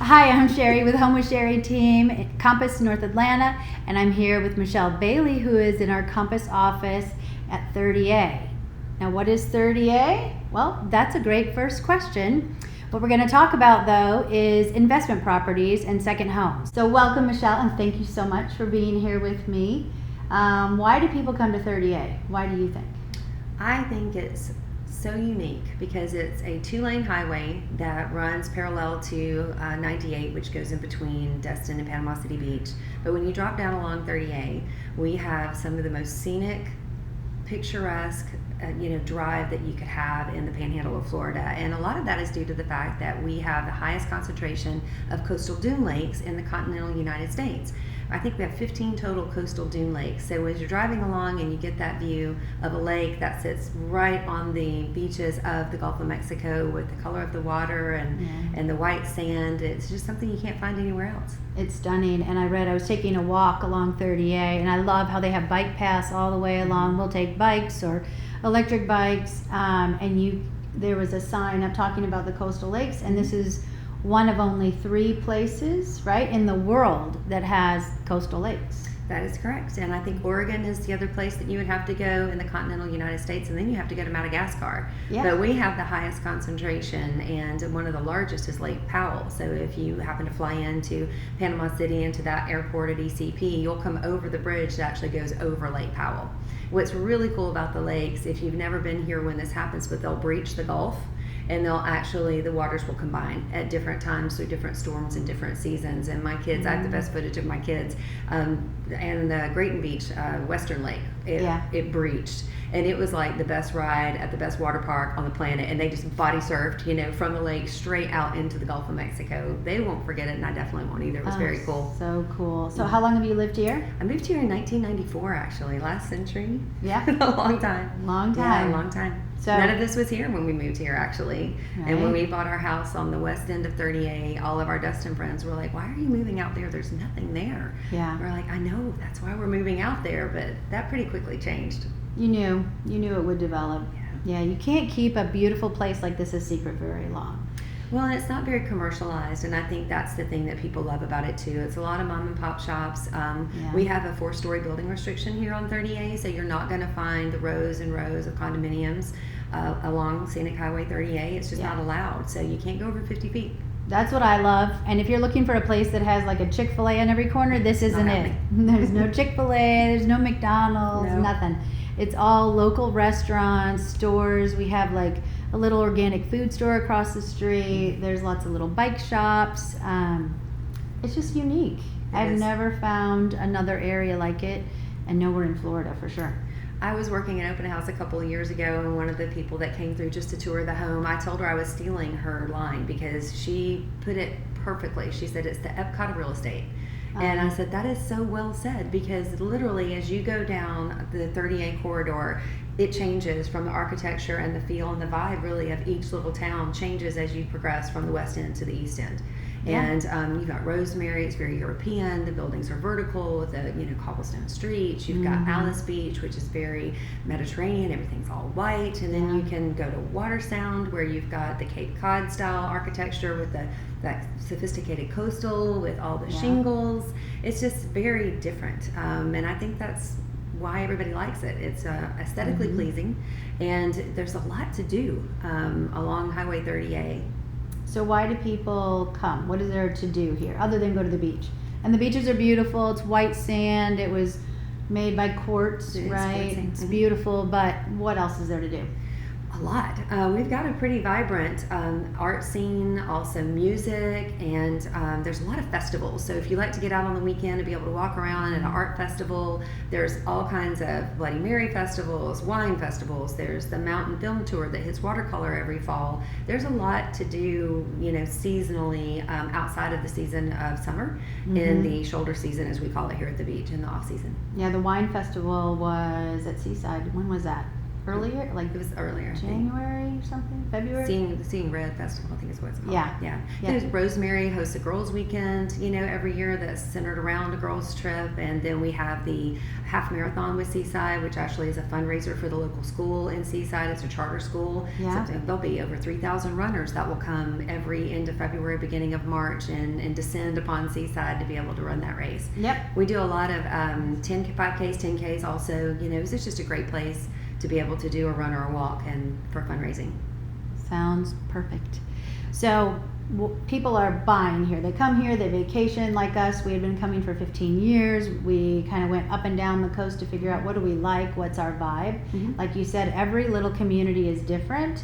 Hi, I'm Sherry with Home with Sherry team at Compass North Atlanta, and I'm here with Michele Bailey, who is in our Compass office at 30A. Now, what is 30A? Well, that's a great first question. What we're going to talk about, though, is investment properties and second homes. So welcome, Michele, and thank you so much for being here with me. Why do people come to 30A? Why do you think? I think it's so unique because it's a two-lane highway that runs parallel to 98, which goes in between Destin and Panama City Beach. But when you drop down along 30A, we have some of the most scenic, picturesque drive that you could have in the panhandle of Florida. And a lot of that is due to the fact that we have the highest concentration of coastal dune lakes in the continental United States. I think we have 15 total coastal dune lakes. So as you're driving along and you get that view of a lake that sits right on the beaches of the Gulf of Mexico with the color of the water and the white sand, it's just something you can't find anywhere else. It's stunning. And I was taking a walk along 30A, and I love how they have bike paths all the way along. We'll take bikes or electric bikes, there was a sign up talking about the coastal lakes, and this is one of only 3 places, right, in the world that has coastal lakes. That is correct. And I think Oregon is the other place that you would have to go in the continental United States, and then you have to go to Madagascar. Yeah. But we have the highest concentration, and one of the largest is Lake Powell. So if you happen to fly into Panama City, into that airport at ECP, you'll come over the bridge that actually goes over Lake Powell. What's really cool about the lakes, if you've never been here when this happens, but they'll breach the Gulf, and the waters will combine at different times through different storms and different seasons. And my kids, I have the best footage of my kids, and the Grayton Beach, Western Lake, it breached. And it was like the best ride at the best water park on the planet. And they just body surfed, from the lake straight out into the Gulf of Mexico. They won't forget it, and I definitely won't either. It was very cool. So cool. So how long have you lived here? I moved here in 1994, actually, last century. Yeah. A long time. Long time. Yeah, a long time. So, none of this was here when we moved here, actually. Right. And when we bought our house on the west end of 30A, all of our Destin friends were like, why are you moving out there? There's nothing there. Yeah. We're like, I know, that's why we're moving out there. But that pretty quickly changed. You knew it would develop. Yeah, you can't keep a beautiful place like this a secret very long. Well, and it's not very commercialized, and I think that's the thing that people love about it too. It's a lot of mom and pop shops. We have a 4-story building restriction here on 30A, so you're not going to find the rows and rows of condominiums along Scenic Highway 30A. It's just not allowed, so you can't go over 50 feet. That's what I love. And if you're looking for a place that has like a Chick-fil-A on every corner, this isn't it. There's no Chick-fil-A, there's no McDonald's, nothing. It's all local restaurants, stores. We have like a little organic food store across the street. There's lots of little bike shops. It's just unique. I've never found another area like it, and nowhere in Florida for sure. I was working in open house a couple of years ago, and one of the people that came through just to tour the home, I told her I was stealing her line because she put it perfectly. She said it's the Epcot of real estate. And I said, that is so well said, because literally as you go down the 30A corridor, it changes from the architecture and the feel and the vibe really of each little town changes as you progress from the west end to the east end. And you've got Rosemary, it's very European. The buildings are vertical with cobblestone streets. You've got Alice Beach, which is very Mediterranean. Everything's all white. And then you can go to Water Sound, where you've got the Cape Cod style architecture with that sophisticated coastal with all the shingles. It's just very different. And I think that's why everybody likes it. It's aesthetically pleasing, and there's a lot to do along Highway 30A. So why do people come? What is there to do here other than go to the beach? And the beaches are beautiful. It's white sand. It was made by quartz, right? It's beautiful, but what else is there to do? A lot. We've got a pretty vibrant art scene, also music, and there's a lot of festivals. So if you like to get out on the weekend to be able to walk around at an art festival, there's all kinds of Bloody Mary festivals, wine festivals. There's the mountain film tour that hits watercolor every fall. There's a lot to do, seasonally outside of the season of summer, in the shoulder season, as we call it here at the beach, in the off season. Yeah, the wine festival was at Seaside. When was that? earlier, like It was earlier, I think. January or something, February. Seeing Red Festival, I think is what it's called. Yeah. Yeah. Yeah. There's Rosemary hosts a girls' weekend, every year that's centered around a girls' trip. And then we have the half marathon with Seaside, which actually is a fundraiser for the local school in Seaside. It's a charter school. Yeah. So there'll be over 3,000 runners that will come every end of February, beginning of March, and descend upon Seaside to be able to run that race. Yep. We do a lot of 5Ks, 10Ks also. It's just a great place to be able to do a run or a walk and for fundraising. Sounds perfect. So people are buying here. They come here, they vacation like us. We had been coming for 15 years. We kind of went up and down the coast to figure out what do we like, what's our vibe. Mm-hmm. Like you said, every little community is different.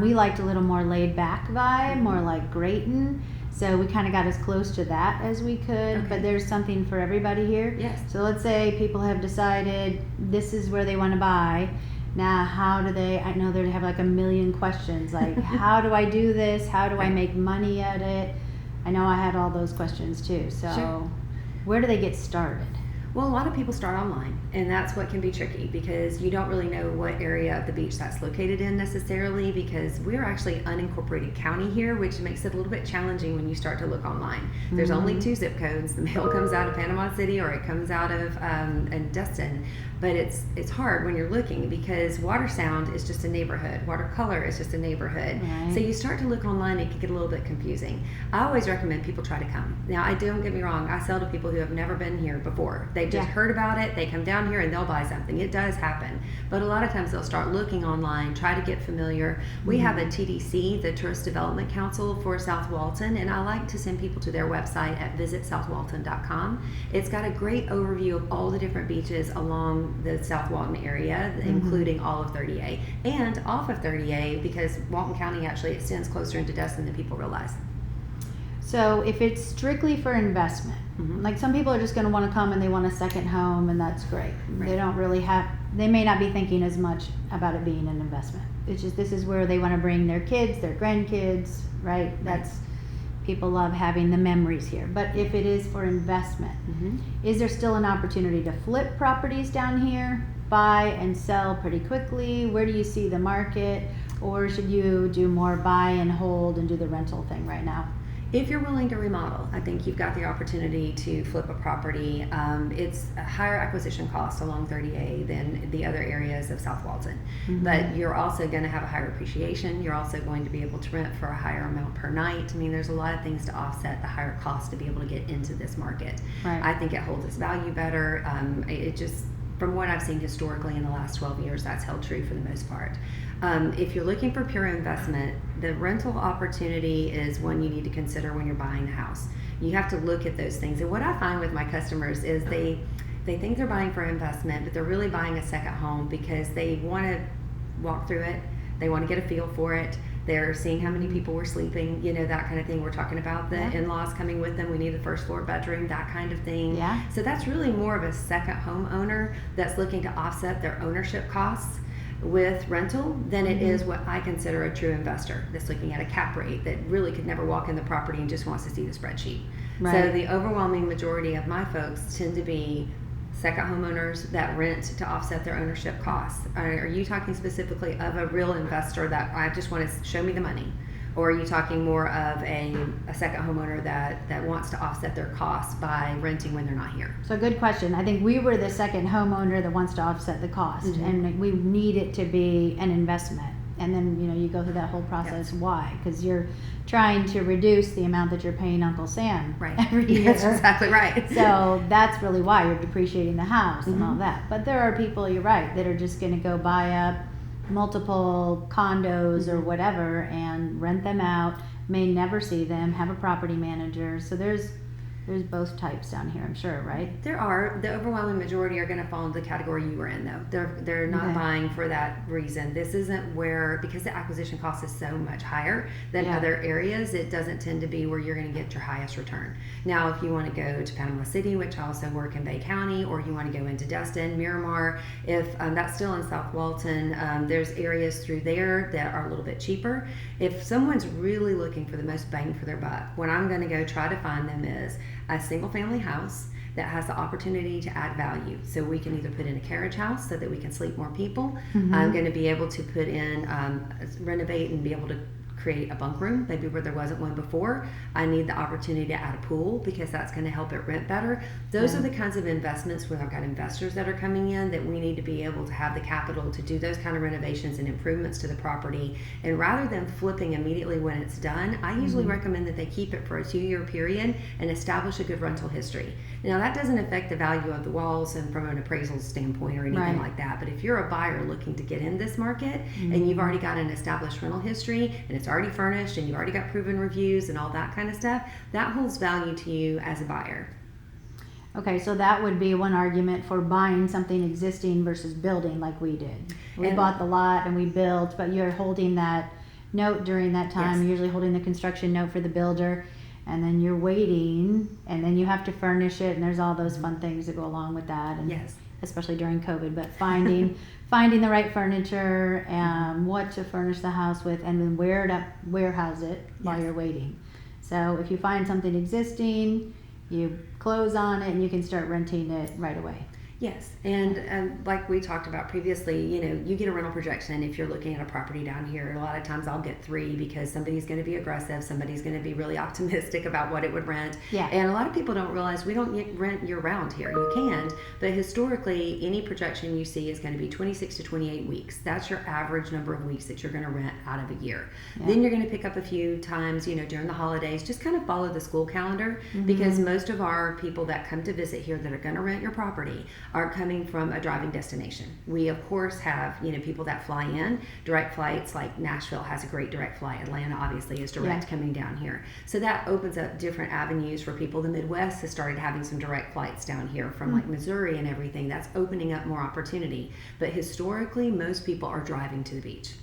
We liked a little more laid back vibe, more like Grayton. So we kind of got as close to that as we could, Okay. but there's something for everybody here. Yes. So let's say people have decided this is where they want to buy. Now, how do they, I know they have like a million questions, like how do I do this? How do I make money at it? I know I had all those questions too. So Sure. Where do they get started? Well, a lot of people start online, and that's what can be tricky because you don't really know what area of the beach that's located in necessarily, because we're actually unincorporated county here, which makes it a little bit challenging when you start to look online. There's only 2 zip codes. The mail comes out of Panama City or it comes out of Destin. But it's hard when you're looking because Watersound is just a neighborhood. Watercolor is just a neighborhood. Right. So you start to look online, it can get a little bit confusing. I always recommend people try to come. Now, don't get me wrong, I sell to people who have never been here before. They've just heard about it, they come down here and they'll buy something. It does happen. But a lot of times they'll start looking online, try to get familiar. We have a TDC, the Tourist Development Council for South Walton, and I like to send people to their website at visitsouthwalton.com. It's got a great overview of all the different beaches along the South Walton area, including all of 30A and off of 30A, because Walton County actually extends closer into Destin than people realize. So if it's strictly for investment, like some people are just going to want to come and they want a second home, and that's great. Right. They don't really they may not be thinking as much about it being an investment. It's just this is where they want to bring their kids, their grandkids, right? People love having the memories here. But if it is for investment, is there still an opportunity to flip properties down here, buy and sell pretty quickly? Where do you see the market? Or should you do more buy and hold and do the rental thing right now? If you're willing to remodel, I think you've got the opportunity to flip a property. It's a higher acquisition cost along 30A than the other areas of South Walton. But you're also going to have a higher appreciation. You're also going to be able to rent for a higher amount per night. I mean, there's a lot of things to offset the higher cost to be able to get into this market. Right. I think it holds its value better. It just, from what I've seen historically in the last 12 years, that's held true for the most part. If you're looking for pure investment, the rental opportunity is one you need to consider when you're buying a house. You have to look at those things. And what I find with my customers is they think they're buying for investment, but they're really buying a second home because they want to walk through it. They want to get a feel for it. They're seeing how many people were sleeping, that kind of thing. We're talking about the in-laws coming with them. We need the first floor bedroom, that kind of thing. Yeah. So that's really more of a second homeowner that's looking to offset their ownership costs with rental than it is what I consider a true investor that's looking at a cap rate that really could never walk in the property and just wants to see the spreadsheet. Right. So the overwhelming majority of my folks tend to be second homeowners that rent to offset their ownership costs. Are you talking specifically of a real investor that I just want to show me the money? Or are you talking more of a second homeowner that wants to offset their costs by renting when they're not here? So good question. I think we were the second homeowner that wants to offset the cost, and we need it to be an investment. And then you go through that whole process. Yes. Why? Because you're trying to reduce the amount that you're paying Uncle Sam every year. That's exactly right. So that's really why you're depreciating the house and all that. But there are people, you're right, that are just going to go buy up multiple condos or whatever and rent them out, may never see them, have a property manager. So there's both types down here, I'm sure, right? There are. The overwhelming majority are going to fall into the category you were in, though. They're not buying for that reason. This isn't where, because the acquisition cost is so much higher than other areas, it doesn't tend to be where you're going to get your highest return. Now, if you want to go to Panama City, which I also work in Bay County, or you want to go into Destin, Miramar, if that's still in South Walton, there's areas through there that are a little bit cheaper. If someone's really looking for the most bang for their buck, what I'm going to go try to find them is a single family house that has the opportunity to add value. So we can either put in a carriage house so that we can sleep more people. I'm going to be able to put in, renovate and be able to create a bunk room, maybe where there wasn't one before. I need the opportunity to add a pool because that's going to help it rent better. Those are the kinds of investments where I've got investors that are coming in that we need to be able to have the capital to do those kind of renovations and improvements to the property. And rather than flipping immediately when it's done, I usually recommend that they keep it for a 2-year period and establish a good rental history. Now that doesn't affect the value of the walls and from an appraisal standpoint or anything like that. But if you're a buyer looking to get in this market and you've already got an established rental history and it's already furnished and you've already got proven reviews and all that kind of stuff, that holds value to you as a buyer. Okay, so that would be one argument for buying something existing versus building like we did. We bought the lot and we built, but you're holding that note during that time. You're usually holding the construction note for the builder, and then you're waiting, and then you have to furnish it, and there's all those fun things that go along with that. And especially during COVID, but finding the right furniture and what to furnish the house with, and then where to warehouse it while you're waiting. So if you find something existing, you close on it and you can start renting it right away. Yes, and like we talked about previously, you know, you get a rental projection if you're looking at a property down here. A lot of times I'll get 3 because somebody's going to be aggressive, somebody's going to be really optimistic about what it would rent. And a lot of people don't realize we don't rent year-round here. You can, but historically, any projection you see is going to be 26 to 28 weeks. That's your average number of weeks that you're going to rent out of a year. Then you're going to pick up a few times, you know, during the holidays. Just kind of follow the school calendar because most of our people that come to visit here that are going to rent your property are coming from a driving destination. We of course have, you know, people that fly in, direct flights, like Nashville has a great direct flight. Atlanta obviously is direct coming down here. So that opens up different avenues for people. The Midwest has started having some direct flights down here from like Missouri and everything. That's opening up more opportunity. But historically, most people are driving to the beach.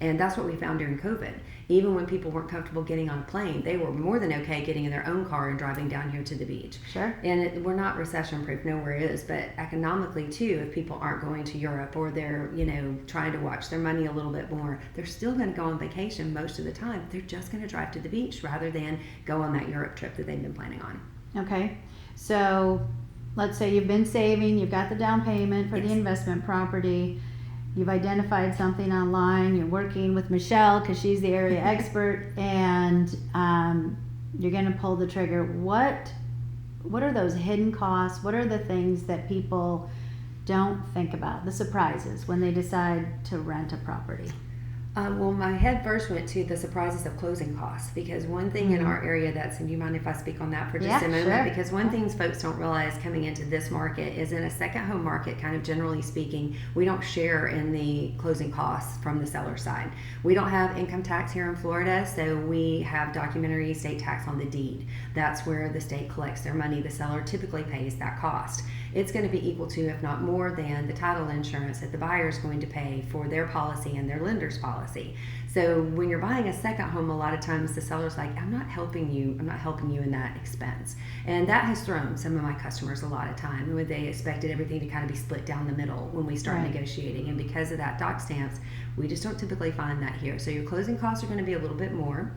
And that's what we found during COVID. Even when people weren't comfortable getting on a plane, they were more than okay getting in their own car and driving down here to the beach. And we're not recession proof, nowhere is, but economically too, if people aren't going to Europe or they're, you know, trying to watch their money a little bit more, they're still going to go on vacation most of the time. They're just going to drive to the beach rather than go on that Europe trip that they've been planning on. Okay, so let's say you've been saving, you've got the down payment for the investment property. You've identified something online, you're working with Michelle because she's the area expert, and you're going to pull the trigger. What are those hidden costs? What are the things that people don't think about, the surprises when they decide to rent a property? Well, my head first went to the surprises of closing costs, because one thing in our area that's, and do you mind if I speak on that for just a moment? Because one thing folks don't realize coming into this market is in a second home market, kind of generally speaking, we don't share in the closing costs from the seller side. We don't have income tax here in Florida, so we have documentary estate tax on the deed. That's where the state collects their money. The seller typically pays that cost. It's going to be equal to, if not more than, the title insurance that the buyer is going to pay for their policy and their lender's policy. So when you're buying a second home, a lot of times the seller's like, I'm not helping you in that expense. And that has thrown some of my customers a lot of time when they expected everything to kind of be split down the middle when we start negotiating. And because of that doc stamps, we just don't typically find that here. So your closing costs are going to be a little bit more.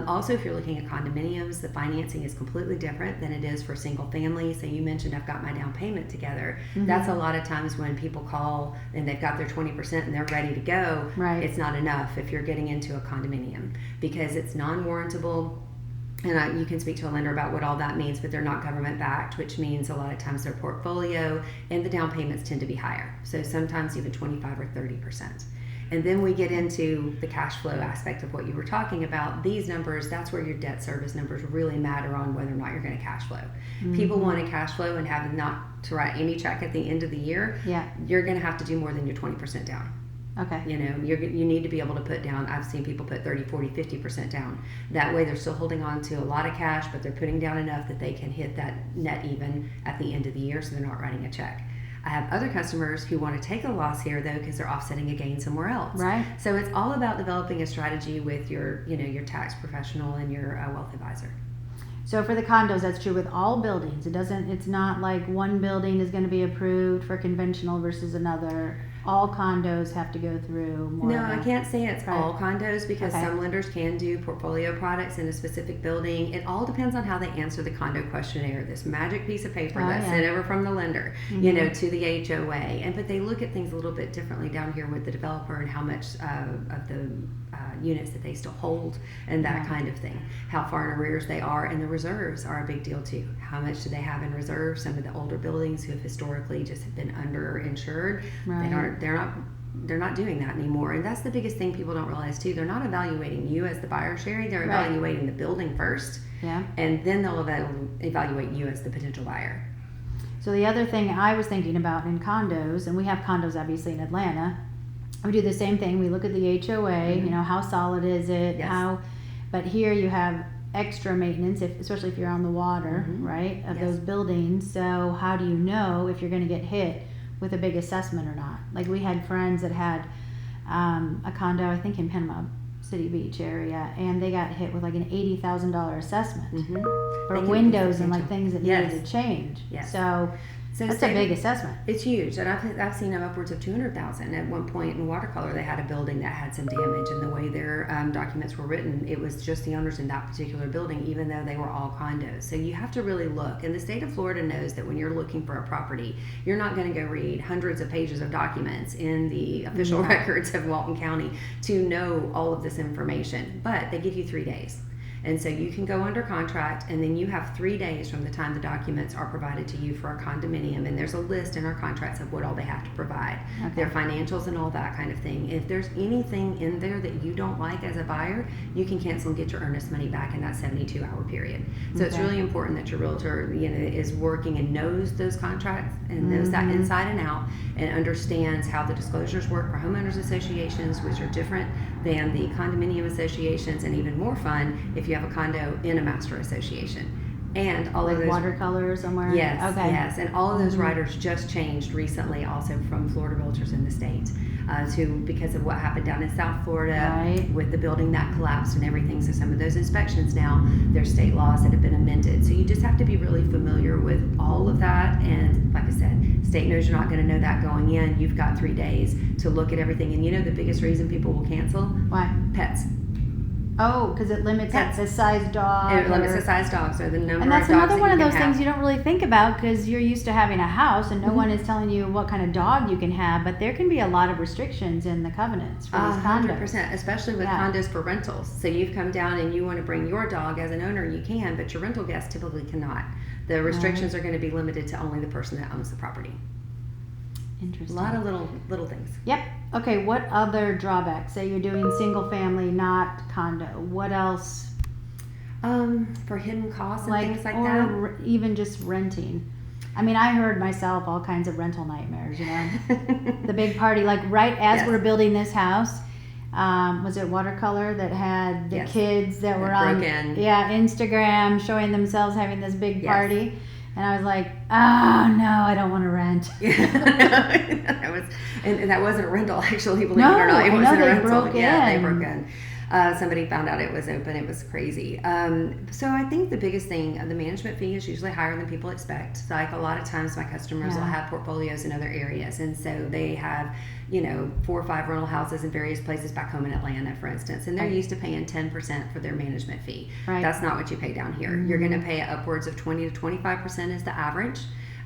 Also, if you're looking at condominiums, the financing is completely different than it is for single family. So you mentioned I've got my down payment together. That's a lot of times when people call and they've got their 20% and they're ready to go. It's not enough if you're getting into a condominium because it's non-warrantable. And you can speak to a lender about what all that means, but they're not government backed, which means a lot of times their portfolio and the down payments tend to be higher. So sometimes even 25 or 30%. And then we get into the cash flow aspect of what you were talking about. These numbers, that's where your debt service numbers really matter on whether or not you're going to cash flow. People want to cash flow and have not to write any check at the end of the year. You're going to have to do more than your 20% down. You know, you need to be able to put down, I've seen people put 30, 40, 50% down. That way they're still holding on to a lot of cash, but they're putting down enough that they can hit that net even at the end of the year, so they're not writing a check. I have other customers who want to take a loss here though because they're offsetting a gain somewhere else. So it's all about developing a strategy with your, you know, your tax professional and your wealth advisor. So for the condos, that's true with all buildings. It's not like one building is going to be approved for conventional versus another. all condos have to go through more. No, I can't say it's Right. all condos because Okay. some lenders can do portfolio products in a specific building. It all depends on how they answer the condo questionnaire, this magic piece of paper Oh, that's yeah. sent over from the lender, Mhm. to the HOA. But they look at things a little bit differently down here with the developer and how much of the units that they still hold and that Right. kind of thing. How far in arrears they are, and the reserves are a big deal too. How much do they have in reserve? Some of the older buildings who have historically just have been underinsured, Right. they're not doing that anymore. And that's the biggest thing people don't realize too. They're not evaluating you as the buyer, Sherry. They're Right. evaluating the building first, Yeah. and then they'll evaluate you as the potential buyer. So the other thing I was thinking about in condos, and we have condos obviously in Atlanta, we do the same thing. We look at the HOA, Mhm. how solid is it? Yes. But here you have extra maintenance, especially if you're on the water, Mhm. right, of Yes. those buildings. So how do you know if you're going to get hit with a big assessment or not? Like we had friends that had a condo, I think in Panama City Beach area, and they got hit with like an $80,000 assessment for They can be windows and like substantial. things that Yes. needed to change. Yes. So So that's a big assessment. It's huge, and I've seen them upwards of 200,000. At one point in Watercolor, they had a building that had some damage, and the way their documents were written, it was just the owners in that particular building, even though they were all condos. So you have to really look. And the state of Florida knows that when you're looking for a property, you're not going to go read hundreds of pages of documents in the official Yeah. records of Walton County to know all of this information. But they give you 3 days. And so you can go under contract, and then you have 3 days from the time the documents are provided to you for a condominium. And there's a list in our contracts of what all they have to provide, Okay. their financials and all that kind of thing. If there's anything in there that you don't like as a buyer, you can cancel and get your earnest money back in that 72-hour period. So it's Okay. really important that your realtor, is working and knows those contracts and knows that Mhm. inside and out, and understands how the disclosures work for homeowners associations, which are different than the condominium associations, and even more fun if you have a condo in a master association. And all Like of those watercolor somewhere? Yes, Okay. yes, and all of those Mhm. riders just changed recently, also from Florida realtors in the state, because of what happened down in South Florida Right. with the building that collapsed and everything. So some of those inspections now, there's state laws that have been amended. So you just have to be really familiar with all of that. And like I said, state knows you're not going to know that going in. You've got 3 days to look at everything. And the biggest reason people will cancel? Why? Pets. Oh, because it limits like Pets. the size dog. It limits or- the size dogs or the number And that's of dogs another one that of you those can things have. you don't really think about because you're used to having a house and no Mhm. one is telling you what kind of dog you can have. But there can be a lot of restrictions in the covenants for these condos. 100%, especially with Yeah. condos for rentals. So you've come down and you want to bring your dog as an owner, you can, but your rental guests typically cannot. The restrictions are going to be limited to only the person that owns the property. A Interesting. lot of little things. Yep. Okay. What other drawbacks? Say you're doing single family, not condo. What else? For hidden costs and things like or that. even just renting. I mean, I heard myself all kinds of rental nightmares. The big party, like right as Yes. we're building this house. Was it Watercolor that had the Yes. kids that were That on broke in. Instagram showing themselves having this big Yes. party, and I was like, oh no, I don't want to rent. and that wasn't a rental actually, believe No, it or not. It I know wasn't a they rental. broke Yeah, they in. broke in. Somebody found out it was open. It was crazy. So I think the biggest thing, the management fee is usually higher than people expect. So like a lot of times my customers will Yeah. have portfolios in other areas. And so they have, 4 or 5 rental houses in various places back home in Atlanta, for instance. And they're Right. used to paying 10% for their management fee. Right. That's not what you pay down here. You're going to pay upwards of 20 to 25% is the average.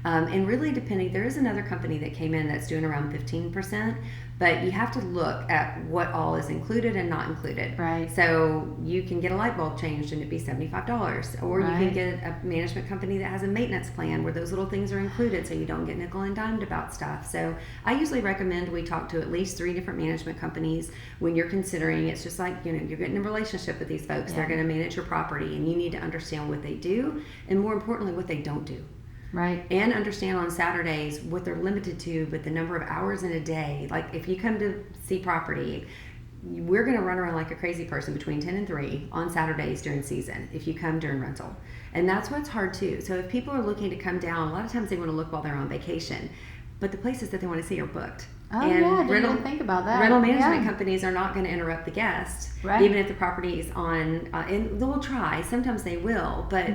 And really depending, there is another company that came in that's doing around 15%, but you have to look at what all is included and not included. Right. So you can get a light bulb changed and it'd be $75, or you can Right. get a management company that has a maintenance plan where those little things are included so you don't get nickel and dimed about stuff. So I usually recommend we talk to at least 3 different management companies when you're considering. It's just like, you're getting a relationship with these folks. Yeah. They're going to manage your property, and you need to understand what they do, and more importantly, what they don't do. Right. And understand on Saturdays what they're limited to, but the number of hours in a day. Like if you come to see property, we're going to run around like a crazy person between 10 and 3 on Saturdays during season if you come during rental. And that's what's hard too. So if people are looking to come down, a lot of times they want to look while they're on vacation, but the places that they want to see are booked. Oh, and yeah, didn't even think about that. Rental management Yeah. companies are not going to interrupt the guest, Right. even if the property is on, and they'll try. Sometimes they will, but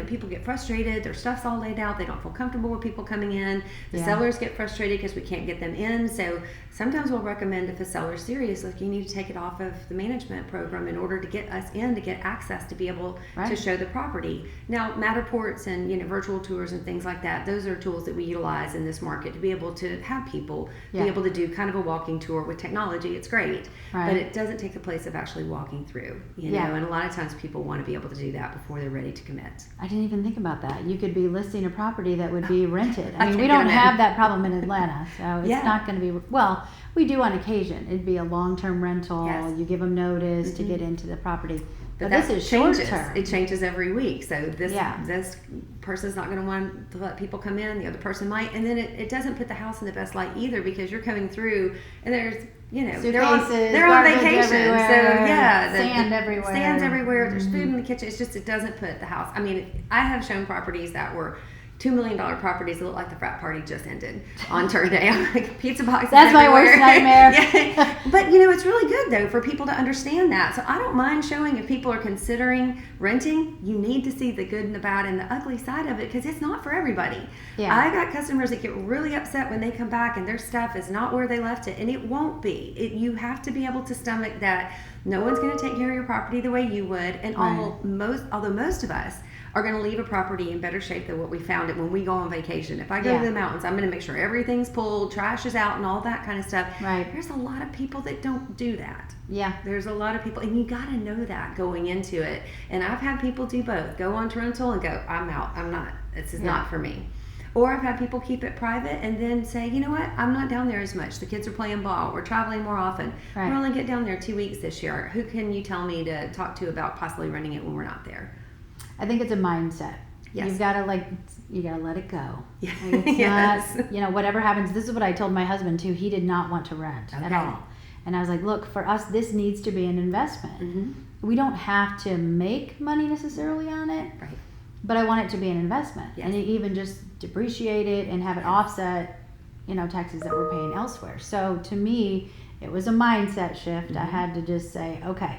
people get frustrated. Their stuff's all laid out. They don't feel comfortable with people coming in. The Yeah. sellers get frustrated because we can't get them in. So sometimes we'll recommend if a seller's serious, like you need to take it off of the management program in order to get us in to get access to be able to Right. show the property. Now, Matterports and virtual tours and things like that, those are tools that we utilize in this market to be able to have people Yeah. be able to do kind of a walking tour with technology. It's great, Right. but it doesn't take the place of actually walking through, Yeah. and a lot of times people want to be able to do that before they're ready to commit. I didn't even think about that. You could be listing a property that would be rented. I mean, can't we get don't them in. have that problem in Atlanta, so it's Yeah. not going to be, well, we do on occasion. It'd be a long-term rental. Yes. You give them notice to get into the property. But that this is changes. short-term. It changes every week. So this Yeah. this person's not going to want to let people come in. The other person might, and then it doesn't put the house in the best light either because you're coming through and there's they're on Suitcases, vacation. garbage So everywhere, yeah, sand everywhere. Sand's everywhere. There's food in the kitchen. It's just it doesn't put the house. I mean, I have shown properties that were $2 million properties that look like the frat party just ended on turn day. I'm like pizza boxes. That's my everywhere. worst nightmare. Yeah. But it's really good though for people to understand that. So I don't mind showing if people are considering renting. You need to see the good and the bad and the ugly side of it because it's not for everybody. Yeah. I got customers that get really upset when they come back and their stuff is not where they left it, and it won't be. You have to be able to stomach that. No one's going to take care of your property the way you would, and Right. although most of us are going to leave a property in better shape than what we found it when we go on vacation. If I go Yeah. to the mountains, I'm going to make sure everything's pulled, trash is out, and all that kind of stuff. Right. There's a lot of people that don't do that. Yeah. There's a lot of people, and you got to know that going into it. And I've had people do both: go on to rental and go, "I'm out. I'm not. This is not for me." Or I've had people keep it private and then say, "You know what? I'm not down there as much. The kids are playing ball. We're traveling more often. Right. We're only get down there 2 weeks this year. Who can you tell me to talk to about possibly renting it when we're not there?" I think it's a mindset. Yes. You've got to you got to let it go. Yeah. Like, it's Yes. not, whatever happens. This is what I told my husband too. He did not want to rent at Okay. all. And I was like, look, for us, this needs to be an investment. Mm-hmm. We don't have to make money necessarily on it, Right. but I want it to be an investment. Yes. And even just depreciate it and have it offset, taxes that we're paying elsewhere. So to me, it was a mindset shift. I had to just say, okay,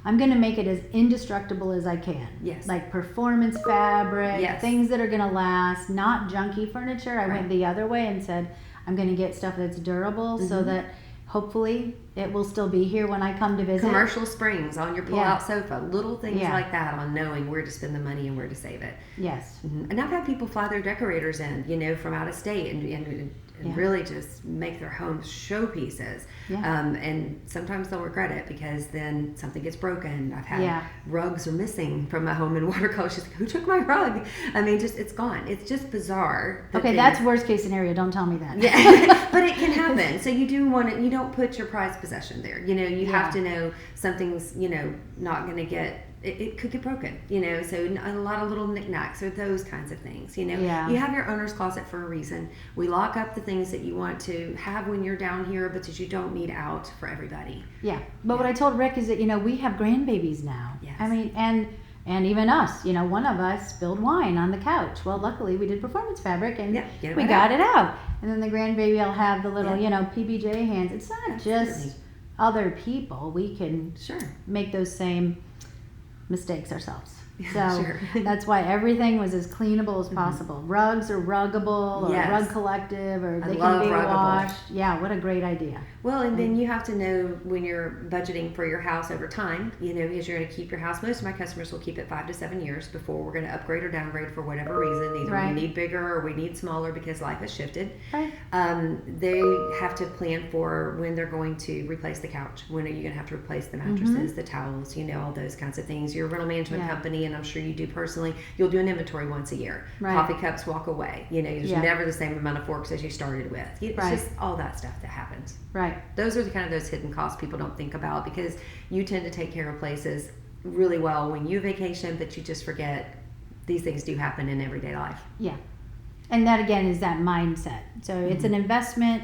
I'm going to make it as indestructible as I can. Yes. Like performance fabric, Yes. things that are going to last, not junky furniture. I went the other way and said, I'm going to get stuff that's durable so that hopefully it will still be here when I come to visit. Commercial springs on your pull-out sofa, little things Yeah. like that on knowing where to spend the money and where to save it. Yes. And I've had people fly their decorators in, from out of state and Yeah. really just make their homes showpieces. Yeah. And sometimes they'll regret it because then something gets broken. I've had Yeah. rugs are missing from my home in watercolor. She's like, "Who took my rug?" I mean, it's gone. It's just bizarre. Okay, that's worst case scenario. Don't tell me that. Yeah, but it can happen. So you do want it. You don't put your prized possession there. You have to know something's not going to get. It could get broken. So a lot of little knickknacks or those kinds of things. Yeah. You have your owner's closet for a reason. We lock up the things that you want to have when you're down here, but that you don't need out for everybody. Yeah, but what I told Rick is that we have grandbabies now. Yes. I mean, and even us. One of us spilled wine on the couch. Well, luckily we did performance fabric and Yeah, get it we right got out. it out. And then the grandbaby will have the little Yeah. PBJ hands. It's not Absolutely. just other people. We can Sure. make those same mistakes ourselves. So Sure. that's why everything was as cleanable as possible. Rugs are ruggable, or Yes. Rug Collective, or I they love can be ruggable. washed. Yeah, what a great idea. Well, and then you have to know when you're budgeting for your house over time, because you're going to keep your house. Most of my customers will keep it 5 to 7 years before we're going to upgrade or downgrade for whatever reason. Either Right. we need bigger or we need smaller because life has shifted. Right. They have to plan for when they're going to replace the couch. When are you going to have to replace the mattresses, the towels, all those kinds of things. Your rental management Yeah. company, and I'm sure you do personally, you'll do an inventory once a year. Right. Coffee cups walk away. There's Yeah. never the same amount of forks as you started with. It's Right. just all that stuff that happens. Right. Those are the kind of those hidden costs people don't think about because you tend to take care of places really well when you vacation, but you just forget these things do happen in everyday life. Yeah. And that again is that mindset. So it's an investment,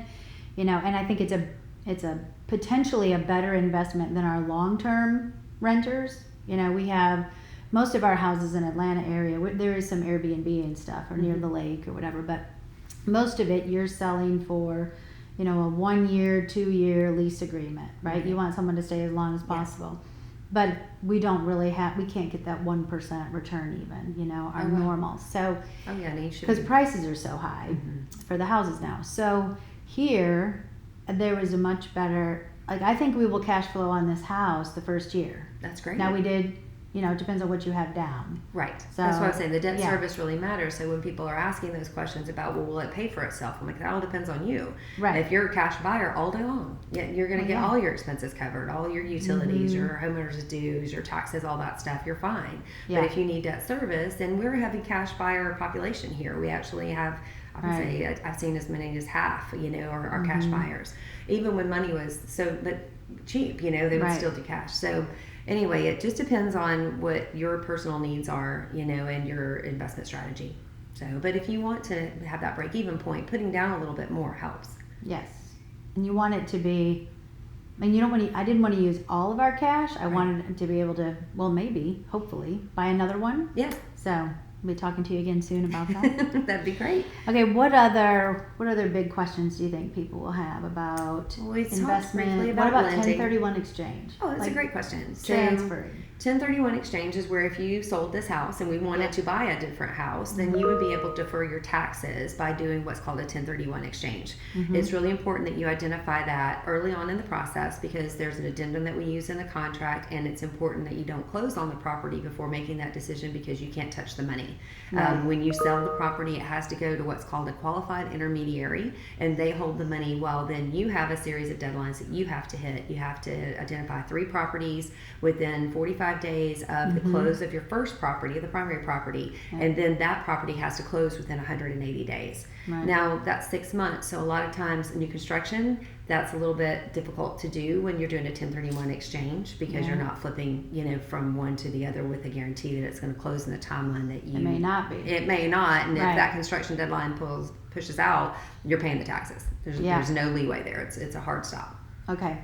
and I think it's a potentially a better investment than our long-term renters. We have most of our houses in Atlanta area. There is some Airbnb and stuff or near the lake or whatever, but most of it you're selling for, a 1 year, 2 year lease agreement, right? Mm-hmm. You want someone to stay as long as possible. But we can't get that 1% return even, our normal. So, because prices are so high for the houses now. So here, there was a much better, I think we will cash flow on this house the first year. That's great. Now we did, it depends on what you have down. Right. So, that's what I'm saying. The debt service really matters. So when people are asking those questions about, well, will it pay for itself? I'm like, that all depends on you. Right. If you're a cash buyer all day long, you're going to get all your expenses covered, all your utilities, your homeowner's dues, your taxes, all that stuff. You're fine. But if you need debt service, then we're a heavy cash buyer population here. We actually have, I would say, I've seen as many as half, are cash buyers. Even when money was cheap, they would still do cash. So anyway, it just depends on what your personal needs are, and your investment strategy. So, but if you want to have that break-even point, putting down a little bit more helps. Yes, and you want it to be. You don't want to. I didn't want to use all of our cash. I wanted to be able to. Well, maybe, hopefully, buy another one. Yeah. So I'll be talking to you again soon about that. That'd be great. Okay, what other big questions do you think people will have about investment? What about 1031 exchange? Oh, that's a great question. Transferring. 1031 exchange is where if you sold this house and we wanted to buy a different house, then you would be able to defer your taxes by doing what's called a 1031 exchange. It's really important that you identify that early on in the process because there's an addendum that we use in the contract, and it's important that you don't close on the property before making that decision because you can't touch the money. When you sell the property, it has to go to what's called a qualified intermediary, and they hold the money while then you have a series of deadlines that you have to hit. You have to identify 3 properties within 45 days of the close of your first property, the primary property, and then that property has to close within 180 days. Now that's 6 months, so a lot of times new construction, that's a little bit difficult to do when you're doing a 1031 exchange because you're not flipping, from one to the other with a guarantee that it's going to close in the timeline that you. It may not be. It may not, and if that construction deadline pushes out, you're paying the taxes. There's no leeway there. It's a hard stop. Okay,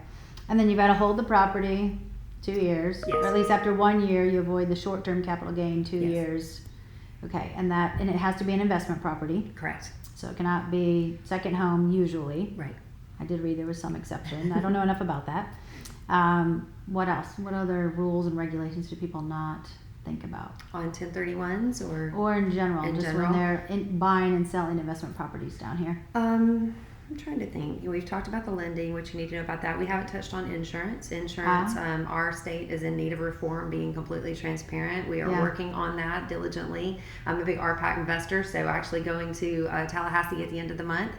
and then you've got to hold the property 2 years, or at least after 1 year, you avoid the short-term capital gain 2 years. Okay, and it has to be an investment property. Correct. So it cannot be second home usually. Right. I did read there was some exception. I don't know enough about that. What else? What other rules and regulations do people not think about? On 1031s or in general, in just general? when they're buying and selling investment properties down here. I'm trying to think. We've talked about the lending, what you need to know about that. We haven't touched on insurance. Our state is in need of reform, being completely transparent. We are working on that diligently. I'm a big RPAC investor, so actually going to Tallahassee at the end of the month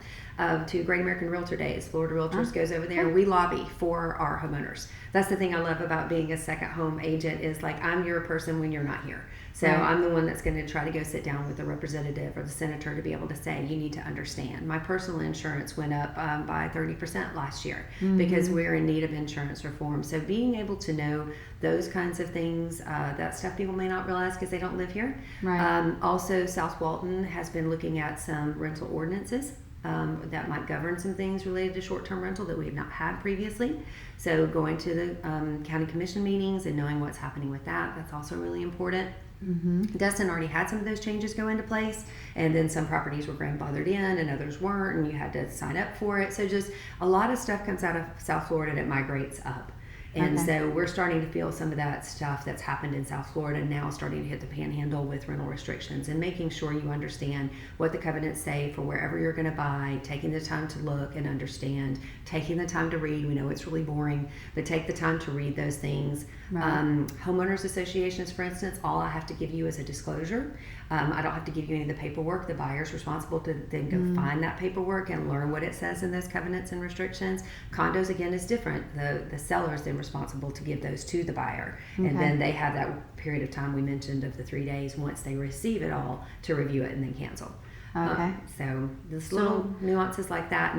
to Great American Realtor Days. Florida Realtors goes over there. We lobby for our homeowners. That's the thing I love about being a second home agent is I'm your person when you're not here. So I'm the one that's going to try to go sit down with the representative or the senator to be able to say, you need to understand. My personal insurance went up by 30% last year because we're in need of insurance reform. So being able to know those kinds of things, that stuff people may not realize because they don't live here. Also, South Walton has been looking at some rental ordinances that might govern some things related to short-term rental that we have not had previously. So going to the county commission meetings and knowing what's happening with that's also really important. Destin already had some of those changes go into place, and then some properties were grandfathered in and others weren't, and you had to sign up for it. So just a lot of stuff comes out of South Florida and it migrates up. And so we're starting to feel some of that stuff that's happened in South Florida now starting to hit the panhandle with rental restrictions and making sure you understand what the covenants say for wherever you're going to buy, taking the time to look and understand, taking the time to read. We know it's really boring, but take the time to read those things. Homeowners associations, for instance, all I have to give you is a disclosure. I don't have to give you any of the paperwork. The buyer's responsible to then go find that paperwork and learn what it says in those covenants and restrictions. Condos, again, is different. The seller's then responsible to give those to the buyer. And then they have that period of time we mentioned of the 3 days once they receive it all to review it and then cancel. So just little nuances like that,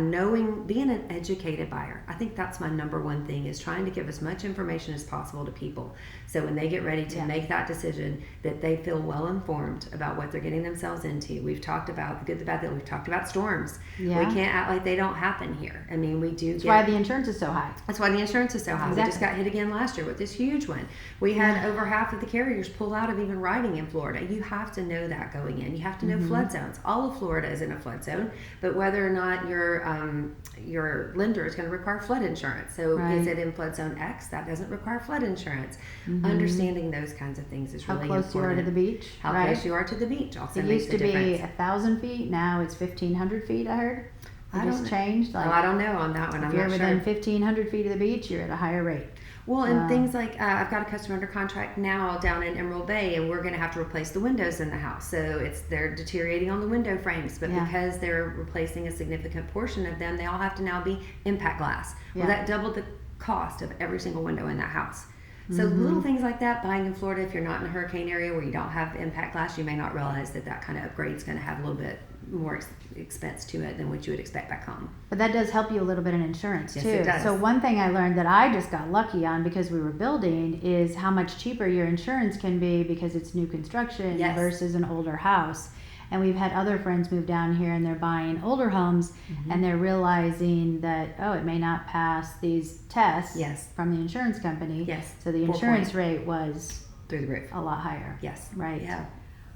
being an educated buyer. I think that's my number one thing is trying to give as much information as possible to people. So when they get ready to make that decision, that they feel well informed about what they're getting themselves into. We've talked about the good, the bad, we've talked about storms. We can't act like they don't happen here. I mean, we do. That's why the insurance is so high. That's why the insurance is so high. We just got hit again last year with this huge one. We had over half of the carriers pull out of even writing in Florida. You have to know that going in. You have to know flood zones. All all of Florida is in a flood zone, but whether or not your lender is going to require flood insurance. So is it in flood zone X? That doesn't require flood insurance. Understanding those kinds of things is really important. How close you are to the beach. How close you are to the beach also it makes used to a difference. be 1,000 feet. Now it's 1,500 feet. I heard. It just changed. Like, I don't know on that one. If I'm you're not within sure. 1,500 feet of the beach, you're at a higher rate. Well, and things like I've got a customer under contract now down in Emerald Bay, and we're going to have to replace the windows in the house. So they're deteriorating on the window frames, but because they're replacing a significant portion of them, they all have to now be impact glass. Well, that doubled the cost of every single window in that house. So little things like that, buying in Florida, if you're not in a hurricane area where you don't have impact glass, you may not realize that kind of upgrade is going to have a little bit more expense to it than what you would expect back home. But that does help you a little bit in insurance too. Yes, it does. So one thing I learned that I just got lucky on because we were building is how much cheaper your insurance can be because it's new construction versus an older house. And we've had other friends move down here and they're buying older homes and they're realizing that, it may not pass these tests from the insurance company. Yes. So the insurance rate was through the roof. A lot higher. Yes. Right. Yeah.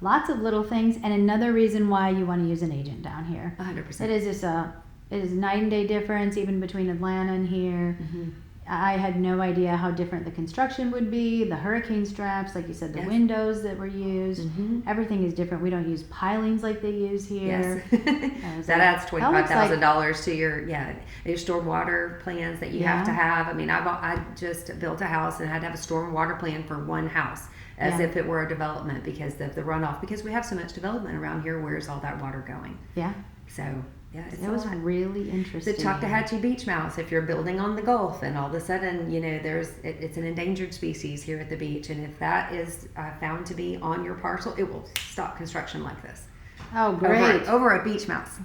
Lots of little things. And another reason why you want to use an agent down here. 100%. It is just it is night and day difference even between Atlanta and here. I had no idea how different the construction would be, the hurricane straps, like you said, the windows that were used. Everything is different. We don't use pilings like they use here. Yes. That adds $25,000 to your storm water plans that you have to have. I mean, I just built a house and had to have a storm water plan for one house as if it were a development because of the runoff. Because we have so much development around here, where's all that water going? Yeah. So... yeah, it was really interesting. The Choctawhatchee beach mouse, if you're building on the Gulf and all of a sudden, it's an endangered species here at the beach. And if that is found to be on your parcel, it will stop construction like this. Oh, great. Over a beach mouse.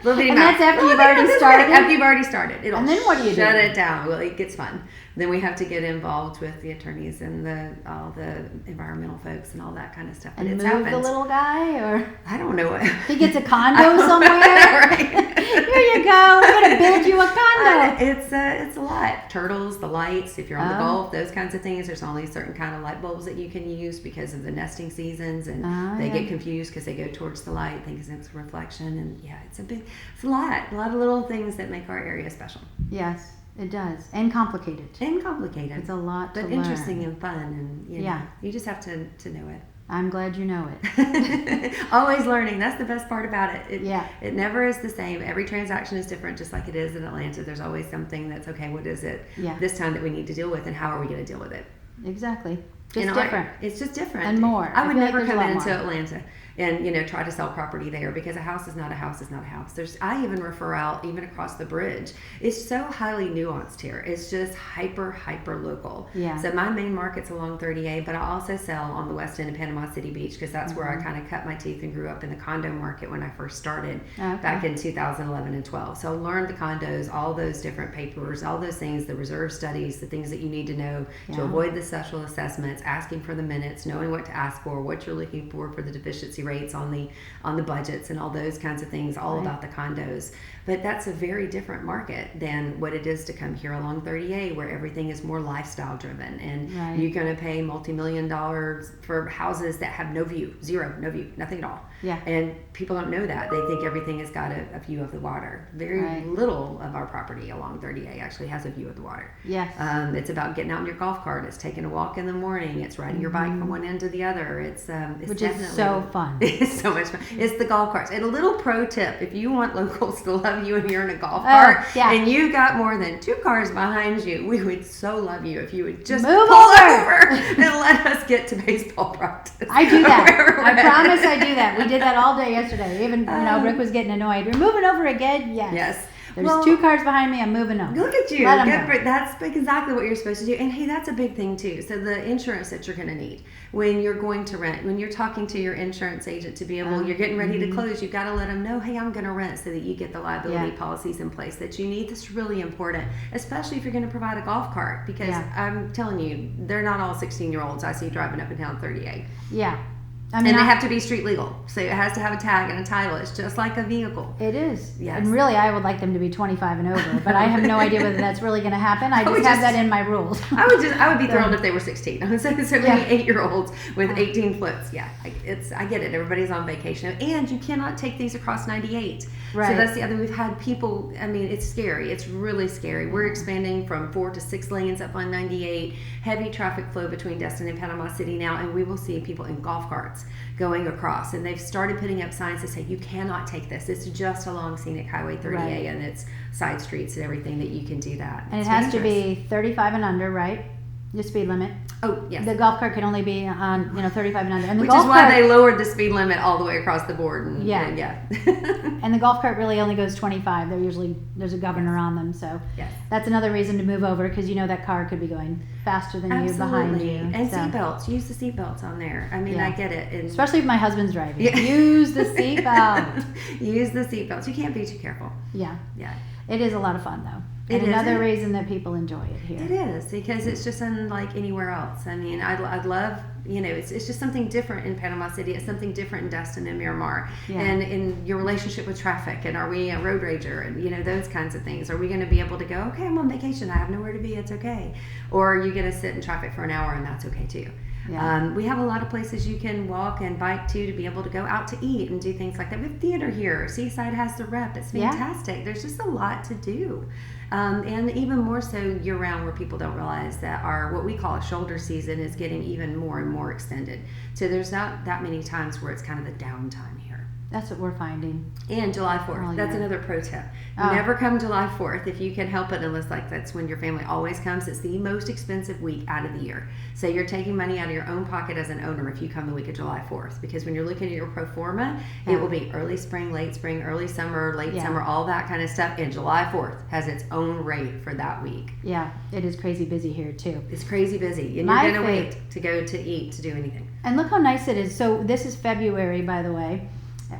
Little bitty and mouse. that's after you've already started? After you've already started. It'll and then what do you shut it down. Well, it gets fun. Then we have to get involved with the attorneys and all the environmental folks and all that kind of stuff. But and it's move happened. The little guy, or I don't know what. He gets a condo somewhere. Here you go. We're gonna build you a condo. It's a lot. Turtles, the lights. If you're on the Gulf, those kinds of things. There's only certain kind of light bulbs that you can use because of the nesting seasons, and they get confused because they go towards the light, thinking it's a reflection. And it's a lot of little things that make our area special. Yes. It does, and complicated. It's a lot to learn. But interesting and fun, and you just have to know it. I'm glad you know it. Always learning. That's the best part about it. It never is the same. Every transaction is different, just like it is in Atlanta. There's always something that's, okay, what is it this time that we need to deal with, and how are we going to deal with it? Exactly. Just different. It's just different. And more. I would never come into Atlanta and try to sell property there, because a house is not a house is not a house. I even refer out even across the bridge. It's so highly nuanced here. It's just hyper local. So my main market's along 30A, but I also sell on the west end of Panama City Beach, because that's where I kind of cut my teeth and grew up in the condo market when I first started back in 2011 and 12. So I learned the condos, all those different papers, all those things, the reserve studies, the things that you need to know to avoid the special assessments, asking for the minutes, knowing what to ask for, what you're looking for the deficiency rates on the budgets, and all those kinds of things, all about the condos. But that's a very different market than what it is to come here along 30A, where everything is more lifestyle driven, and you're going to pay multi-million dollars for houses that have no view, no view, nothing at all. And people don't know that. They think everything has got a view of the water. Very little of our property along 30A actually has a view of the water. It's about getting out in your golf cart. It's taking a walk in the morning. It's riding your bike from one end to the other. It's which is so fun. It's so much fun. It's the golf carts. And a little pro tip: if you want locals to love you and you're in a golf cart and you got more than 2 cars behind you, we would so love you if you would just move pull over and let us get to baseball practice. I do that. I promise I do that. We did that all day yesterday. Even Rick was getting annoyed. We're moving over again. Yes. There's 2 cars behind me. I'm moving over. Look at you. That's exactly what you're supposed to do. And hey, that's a big thing too. So the insurance that you're going to need when you're going to rent, when you're talking to your insurance agent to be able, you're getting ready to close, you've got to let them know, hey, I'm going to rent, so that you get the liability policies in place that you need. That's really important, especially if you're going to provide a golf cart, because I'm telling you, they're not all 16-year-olds I see driving up and down 38. I mean, and they have to be street legal. So it has to have a tag and a title. It's just like a vehicle. It is. Yes. And really, I would like them to be 25 and over, but I have no idea whether that's really going to happen. I just have that in my rules. I would be thrilled if they were 16. So many 8-year-olds with 18 flips. Yeah, I get it. Everybody's on vacation. And you cannot take these across 98. Right. So that's the other. We've had people, I mean, it's scary. It's really scary. We're expanding from 4 to 6 lanes up on 98. Heavy traffic flow between Destin and Panama City now, and we will see people in golf carts going across. And they've started putting up signs that say, you cannot take this. It's just along scenic Highway 30A, right. and it's side streets and everything that you can do that. And it's it has dangerous. to be 35 and under, right? The speed limit. Oh, yes. The golf cart can only be on, 35 and under. And the Which golf is why cart, they lowered the speed limit all the way across the board. And, Yeah. yeah. and the golf cart really only goes 25. There's a governor on them, so Yes. that's another reason to move over, because that car could be going faster than you behind you. And so. seatbelts. Use the seatbelts on there. I mean, Yeah. I get it. And Especially if my husband's driving. Yeah. Use the seatbelt. Use the seatbelts. You can't be too careful. Yeah. Yeah. It is a lot of fun, though. It And is. another reason that people enjoy it here. It is, because it's just unlike anywhere else. I mean, I'd love, it's just something different in Panama City. It's something different in Destin and Miramar. Yeah. And in your relationship with traffic, and are we a road rager, and those kinds of things. Are we going to be able to go, okay, I'm on vacation, I have nowhere to be, it's okay. Or are you going to sit in traffic for an hour, and that's okay too. Yeah. We have a lot of places you can walk and bike to be able to go out to eat and do things like that. We have theater here. Seaside has the Rep. It's fantastic. There's just a lot to do. And even more so year round, where people don't realize that our, what we call a shoulder season, is getting even more and more extended. So there's not that many times where it's kind of a downtime here. That's what we're finding. And July 4th. Oh, That's yeah. another pro tip. Oh. Never come July 4th if you can help it, unless that's when your family always comes. It's the most expensive week out of the year. So you're taking money out of your own pocket as an owner if you come the week of July 4th. Because when you're looking at your pro forma, Yeah. it will be early spring, early summer, late Yeah. summer, all that kind of stuff. And July 4th has its own rate for that week. Yeah, it is crazy busy here, too. It's crazy busy. And My you're going to favorite- wait to go to eat, to do anything. And look how nice it is. So this is February, by the way.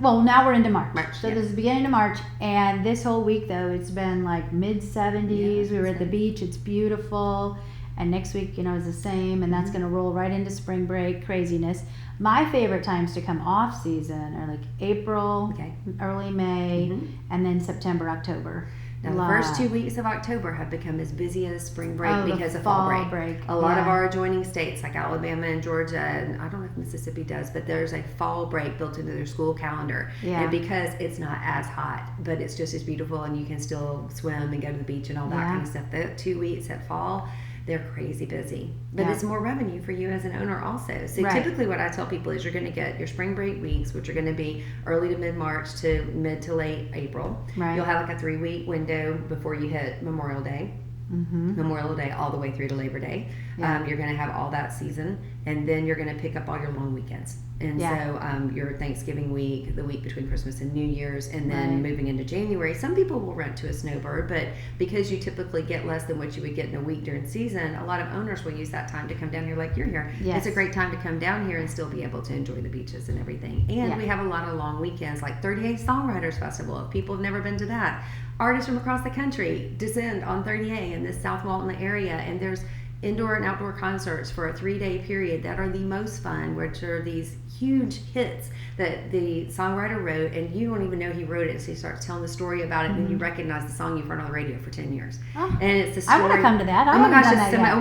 Well, now we're into March. So yeah. this is the beginning of March, and this whole week, though, it's been like mid-70s. We were at the beach. It's beautiful. And next week, is the same, and that's going to roll right into spring break craziness. My favorite times to come off season are like April, early May, and then September, October. Now, the first 2 weeks of October have become as busy as spring break because of fall break. A lot of our adjoining states, like Alabama and Georgia, and I don't know if Mississippi does, but there's a fall break built into their school calendar. Yeah. And because it's not as hot, but it's just as beautiful, and you can still swim and go to the beach and all that kind of stuff. The 2 weeks at fall, they're crazy busy. But it's more revenue for you as an owner also. So typically what I tell people is you're going to get your spring break weeks, which are going to be early to mid-March to mid to late April. Right. You'll have like a 3-week window before you hit Memorial Day. Memorial Day all the way through to Labor Day. You're going to have all that season, and then you're going to pick up all your long weekends. And so your Thanksgiving week, the week between Christmas and New Year's, and then moving into January. Some people will rent to a snowbird, but because you typically get less than what you would get in a week during season, a lot of owners will use that time to come down here like you're here. Yes. It's a great time to come down here and still be able to enjoy the beaches and everything. And we have a lot of long weekends, like 38 Songwriters Festival. If people have never been to that, artists from across the country descend on 30A in this South Walton area, and there's indoor and outdoor concerts for a 3-day period that are the most fun, which are these huge hits that the songwriter wrote, and you don't even know he wrote it, so he starts telling the story about it, and then you recognize the song you've heard on the radio for 10 years. And it's the story. I want to come to that. Oh my gosh, it's it's so much.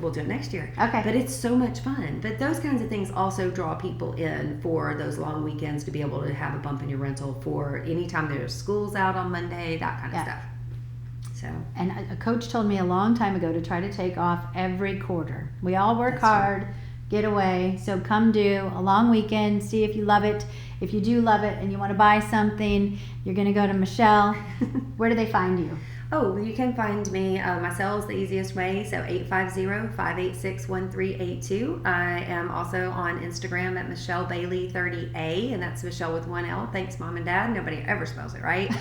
We'll do it next year. Okay. But it's so much fun. But those kinds of things also draw people in for those long weekends, to be able to have a bump in your rental for anytime there's schools out on Monday, that kind of stuff. So. And a coach told me a long time ago to try to take off every quarter. We all work hard, get away. So come do a long weekend, see if you love it. If you do love it and you want to buy something, you're going to go to Michelle. Where do they find you? Oh, you can find me. My cell is the easiest way, so 850-586-1382. I am also on Instagram at Michele Bailey 30A, and that's Michelle with 1 L. Thanks, Mom and Dad. Nobody ever spells it right.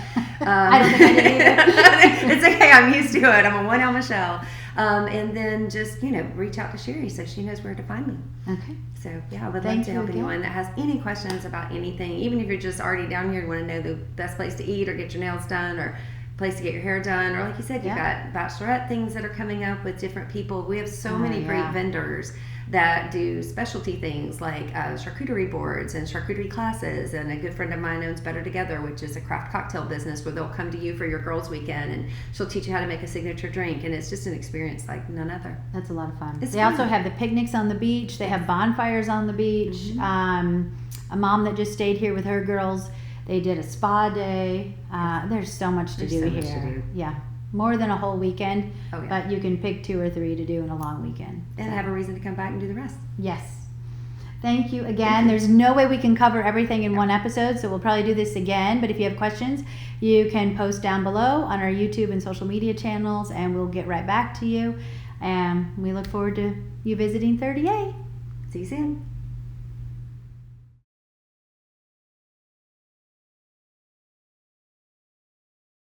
I don't think I did either. It's okay. I'm used to it. I'm a 1 L Michelle. And then just, reach out to Sherry so she knows where to find me. Okay. So, yeah, I would love to help anyone that has any questions about anything, even if you're just already down here and want to know the best place to eat or get your nails done or place to get your hair done, or like you said, you've got bachelorette things that are coming up with different people. We have so many great vendors that do specialty things like charcuterie boards and charcuterie classes. And a good friend of mine owns Better Together, which is a craft cocktail business where they'll come to you for your girls' weekend and she'll teach you how to make a signature drink. And it's just an experience like none other. That's a lot of fun. It's They fun. also have the picnics on the beach. They have bonfires on the beach. A mom that just stayed here with her girls, they did a spa day. There's so much to There's do so here. much to do. Yeah, more than a whole weekend, Oh, yeah. but you can pick 2 or 3 to do in a long weekend. And have a reason to come back and do the rest. Yes. Thank you again. There's no way we can cover everything in one episode, so we'll probably do this again. But if you have questions, you can post down below on our YouTube and social media channels, and we'll get right back to you. And we look forward to you visiting 30A. See you soon.